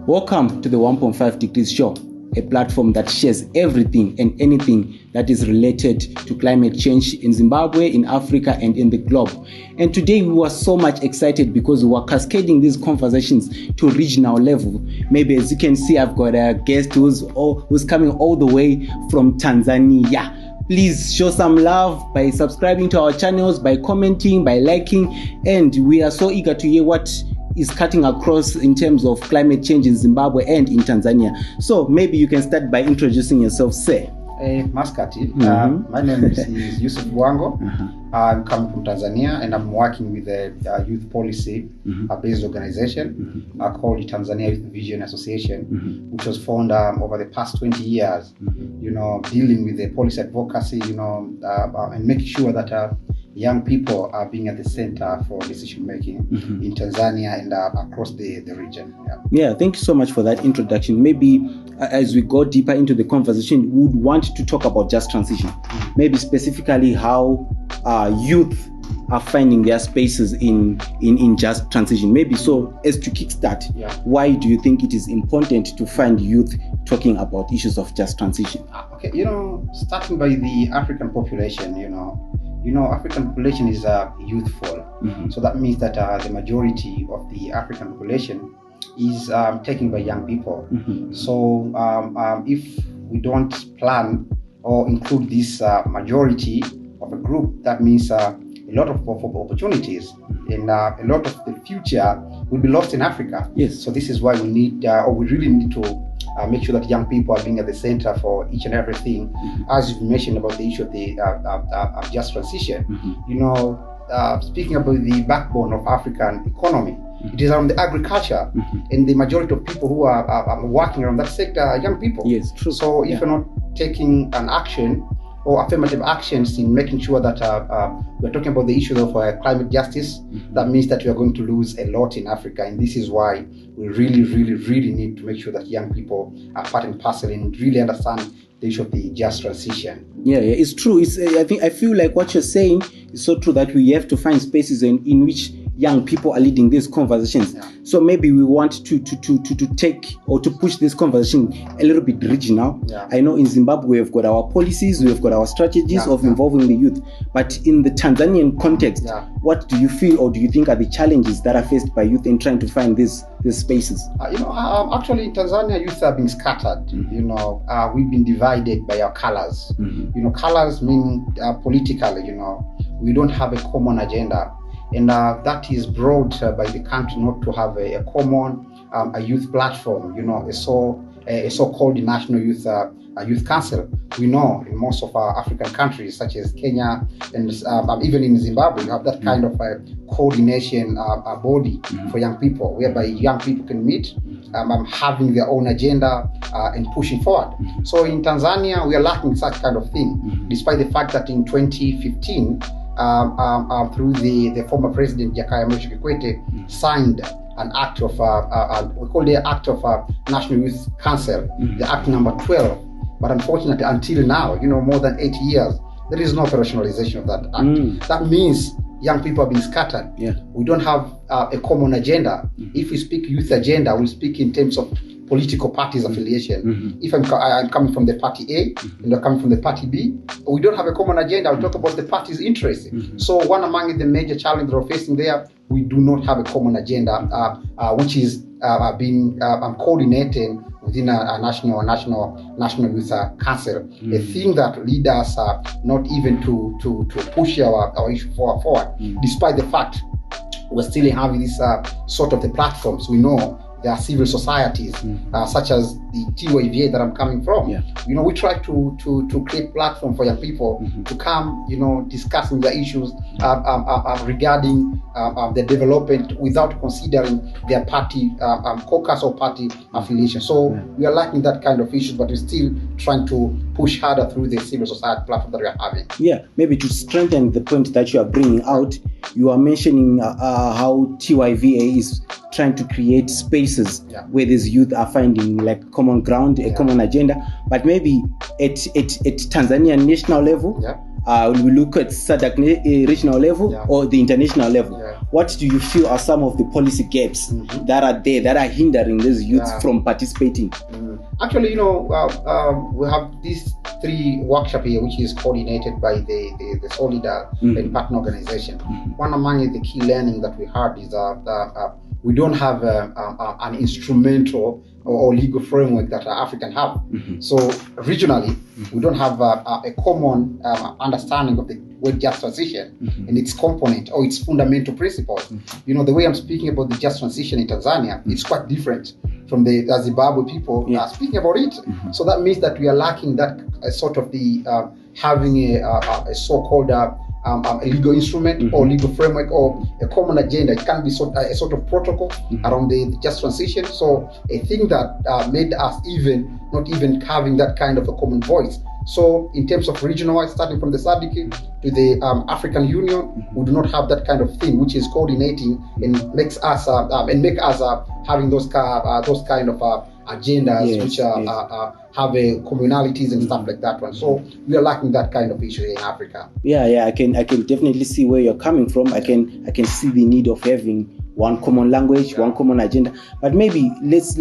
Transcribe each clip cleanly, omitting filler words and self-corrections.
Welcome to the 1.5 Degrees Show, a platform that shares everything and anything that is related to climate change in Zimbabwe, in Africa, and in the globe. And today we were so much excited because we were cascading these conversations to regional level. Maybe as you can see, I've got a guest who's coming all the way from Tanzania. Please show some love by subscribing to our channels, by commenting, by liking, and we are so eager to hear what is cutting across in terms of climate change in Zimbabwe and in Tanzania. So maybe you can start by introducing yourself, sir. Maskati. My name is Yusuph Bwango. I'm coming from Tanzania and I'm working with a youth policy based organization called the Tanzania Youth Vision Association, which was formed over the past 20 years, dealing with the policy advocacy, and making sure that young people are being at the center for decision making in Tanzania and across the region. Yeah, thank you so much for that introduction. Maybe as we go deeper into the conversation, we would want to talk about just transition. Maybe specifically how youth are finding their spaces in just transition. Maybe so as to kickstart, why do you think it is important to find youth talking about issues of just transition? Okay, starting by the African population, African population is youthful. So that means that the majority of the African population is taken by young people. So if we don't plan or include this majority of a group, that means a lot of opportunities and a lot of the future will be lost in Africa. Yes. So this is why we need, we really need to make sure that young people are being at the center for each and everything. As you mentioned about the issue of the just transition, speaking about the backbone of African economy, it is around the agriculture, and the majority of people who are working around that sector are young people. Yes, true. So if you're not taking an action or affirmative actions in making sure that we're talking about the issue of climate justice, that means that we are going to lose a lot in Africa. And this is why we really, really, really need to make sure that young people are part and parcel and really understand the issue of the just transition. Yeah, it's true. I feel like what you're saying is so true, that we have to find spaces in which young people are leading these conversations. So maybe we want to take or to push this conversation a little bit regional. I know in Zimbabwe we've got our policies, we've got our strategies of involving the youth, but in the Tanzanian context, what do you feel or do you think are the challenges that are faced by youth in trying to find these spaces? Actually in Tanzania, youth have been scattered. We've been divided by our colors. Colors mean politically, we don't have a common agenda. And that is brought by the country not to have a common a youth platform, a so-called National Youth Council. We know in most of our African countries, such as Kenya and even in Zimbabwe, you have that kind of a coordination body for young people, whereby young people can meet, having their own agenda and pushing forward. So in Tanzania, we are lacking such kind of thing, despite the fact that in 2015, through the former president Jakaya Mrisho Kikwete signed an act of we call the Act of National Youth Council, the Act number 12. But unfortunately, until now, more than 8 years, there is no operationalization of that act. That means young people are being scattered. We don't have a common agenda. If we speak youth agenda, we'll speak in terms of political parties affiliation. If I'm coming from the party A and you're coming from the party B, we don't have a common agenda. I'll talk about the party's interests. So one among the major challenges we're facing there, we do not have a common agenda, which is being coordinated within a national youth council. A thing that leads us not even to push our issue forward, despite the fact we're still having this sort of the platforms. We know there are civil societies such as the TYVA that I'm coming from. We try to create platform for young people to come, discussing the issues regarding the development without considering their party caucus or party affiliation. So we are lacking that kind of issues, but we're still trying to push harder through the civil society platform that we are having. Yeah, maybe to strengthen the point that you are bringing out, you are mentioning how TYVA is trying to create spaces where these youth are finding like common ground, a common agenda, but maybe at Tanzania national level, we look at SADC regional level or the international level. What do you feel are some of the policy gaps that are there that are hindering these youths from participating? Actually, we have these 3 workshops here, which is coordinated by the Solidar and partner organization. One among the key learning that we had is we don't have an instrumental or legal framework that African have. So regionally, we don't have a common understanding of the word just transition and its component or its fundamental principles. The way I'm speaking about the just transition in Tanzania, it's quite different from the Zimbabwe people speaking about it. So that means that we are lacking that sort of the having a so-called a legal instrument or legal framework or a common agenda. It can be a sort of protocol around the just transition. So a thing that made us not even having that kind of a common voice. So in terms of regional, starting from the SADC to the African Union, we do not have that kind of thing, which is coordinating and makes us having those kind of agendas which have communalities and stuff like that one. So we are lacking that kind of issue in Africa. I can definitely see where you're coming from. I can see the need of having one common language, one common agenda. But maybe let's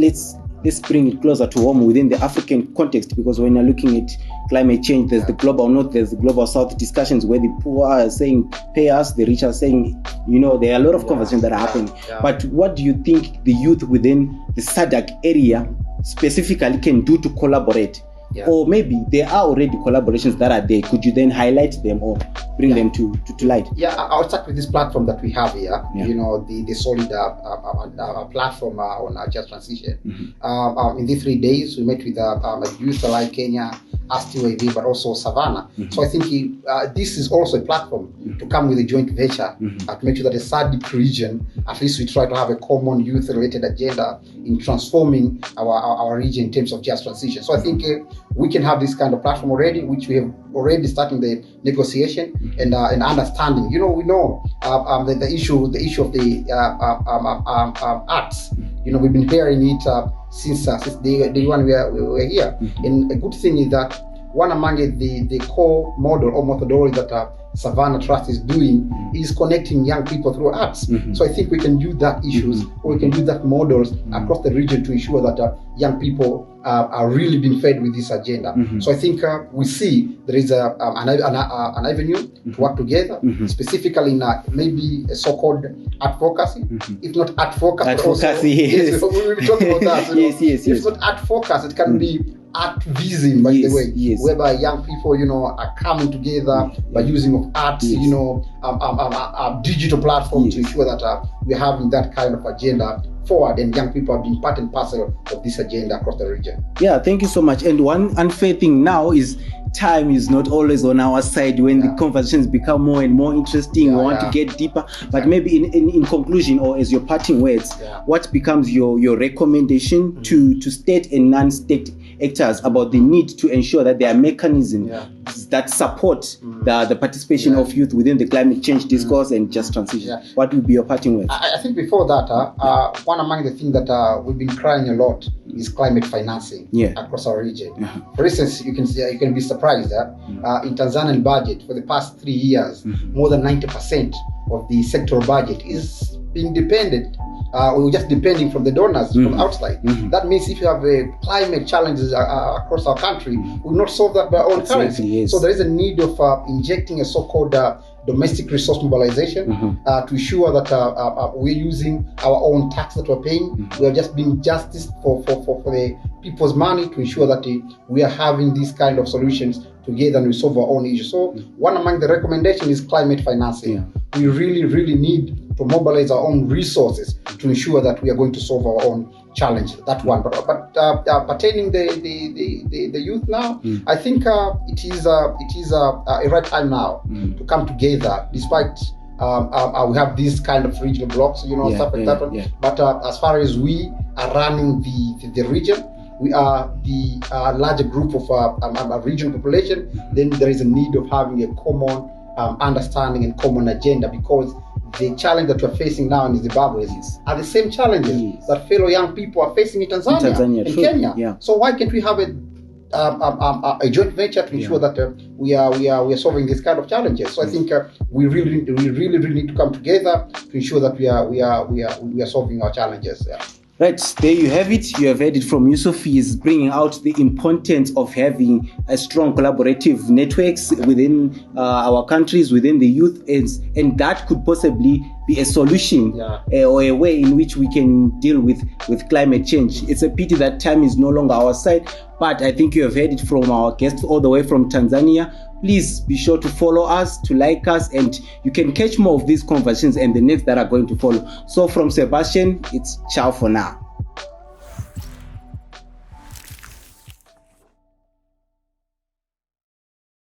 bring it closer to home within the African context, because when you're looking at climate change, there's the global north, there's the global south discussions where the poor are saying pay us, the rich are saying, there are a lot of conversations that are happening. But what do you think the youth within the SADC area specifically can do to collaborate? Or maybe there are already collaborations that are there. Could you then highlight them or bring them to light? I'll start with this platform that we have here. The Solidar platform on just transition. In these 3 days, we met with youth like Kenya, STWV, but also Savannah. So I think this is also a platform to come with a joint venture to make sure that the SADC region, at least we try to have a common youth-related agenda in transforming our region in terms of just transition. So I think we can have this kind of platform already, which we have already starting the negotiation and understanding. We know the issue of the arts. We've been hearing it since day one we were here. And a good thing is that one among the core model or methodology that Savannah Trust is doing is connecting young people through arts. So I think we can use that issues or we can use that models across the region to ensure that young people are really being fed with this agenda. So I think we see there is an avenue to work together, specifically in maybe a so-called advocacy. If not advocacy, yes. We will talk about that. Yes. If not advocacy, it can be activism, by the way, whereby young people, are coming together by using of arts, a digital platform to ensure that we're having that kind of agenda forward, and young people are being part and parcel of this agenda across the region. Thank you so much. And one unfair thing now is time is not always on our side when the conversations become more and more interesting. We want to get deeper, but maybe in conclusion or as your parting words, what becomes your recommendation to state and non-state actors about the need to ensure that there are mechanisms that support the participation of youth within the climate change discourse and just transition? What would be your parting words? I think before that, one among the things that we've been crying a lot is climate financing across our region. For instance, you can be surprised that in Tanzanian budget for the past 3 years, more than 90% of the sectoral budget is being dependent. We're just depending from the donors from outside. That means if you have climate challenges across our country, we will not solve that by our own currency. So there is a need of injecting a so-called domestic resource mobilization to ensure that we're using our own tax that we're paying. We are just being justice for the people's money to ensure that we are having these kind of solutions together and we solve our own issues. So one among the recommendations is climate financing. We really need to mobilize our own resources to ensure that we are going to solve our own challenge. That one. But pertaining the youth now, I think it is a right time now to come together, despite we have these kind of regional blocks, stuff like that. But as far as we are running the region, we are the larger group of a regional population, then there is a need of having a common understanding and common agenda, because the challenge that we're facing now in Zimbabwe are the same challenges that fellow young people are facing in Tanzania and Kenya. So why can't we have a a joint venture to ensure that we are solving this kind of challenges. So I think we really need to come together to ensure that we are solving our challenges. Yeah. Right, there you have it. You have heard it from Yusuph. He is bringing out the importance of having a strong collaborative networks within our countries, within the youth, and that could possibly be a solution or a way in which we can deal with climate change. It's a pity that time is no longer our side, but I think you have heard it from our guest all the way from Tanzania. Please be sure to follow us, to like us, and you can catch more of these conversations and the next that are going to follow. So from Sebastian, it's ciao for now.